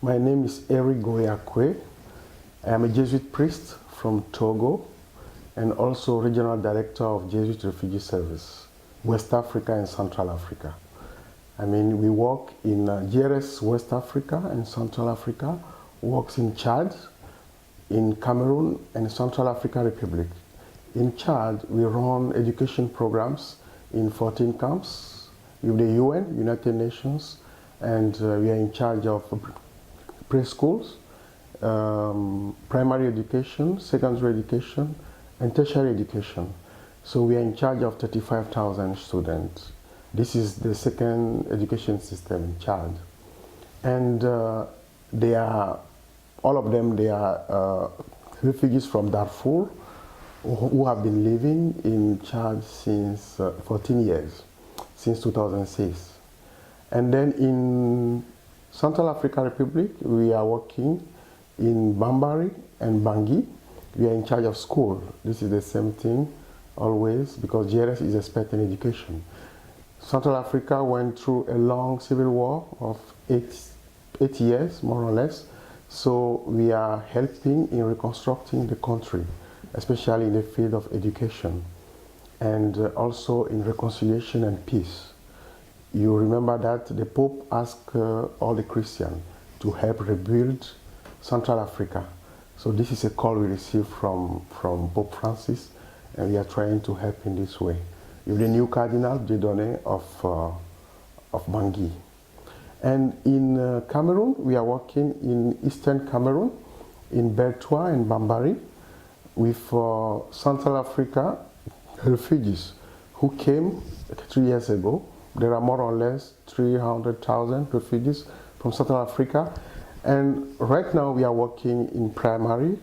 My name is Goeh-Akue. I am a Jesuit priest from Togo and also Regional Director of Jesuit Refugee Service, West Africa and Central Africa. We work in GRS West Africa and Central Africa, works in Chad, in Cameroon and Central African Republic. In Chad, we run education programs in 14 camps with the UN, United Nations, and we are in charge of preschools, primary education, secondary education, and tertiary education. So we are in charge of 35,000 students. This is the second education system in Chad. And all of them, they are refugees from Darfur who have been living in Chad since 14 years, since 2006. And then in Central African Republic, we are working in Bambari and Bangui. We are in charge of school. This is the same thing always because GRS is expecting education. Central Africa went through a long civil war of eight years, more or less. So we are helping in reconstructing the country, especially in the field of education and also in reconciliation and peace. You remember that the Pope asked all the Christians to help rebuild Central Africa. So this is a call we received from Pope Francis, and we are trying to help in this way. With the new Cardinal Dieudonné of Bangui. And in Cameroon, we are working in Eastern Cameroon, in Bertois and Bambari, with Central Africa refugees who came 3 years ago. There are more or less 300,000 refugees from Central Africa. And right now we are working in primary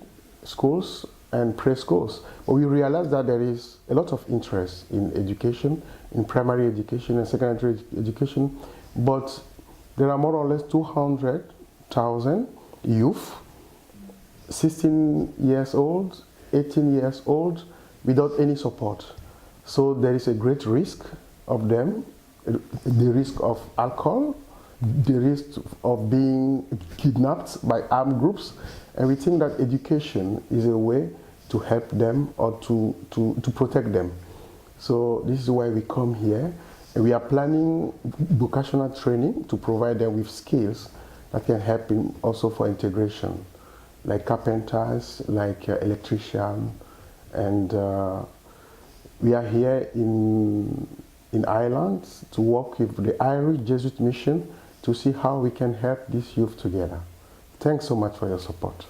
schools and preschools. But we realize that there is a lot of interest in education, in primary education and secondary education. But there are more or less 200,000 youth, 16 years old, 18 years old, without any support. So there is a great risk of them, the risk of alcohol, the risk of being kidnapped by armed groups, and we think that education is a way to help them or to protect them. So this is why we come here, and we are planning vocational training to provide them with skills that can help them also for integration, like carpenters, like electricians, and we are here in Ireland to work with the Irish Jesuit mission to see how we can help these youth together. Thanks so much for your support.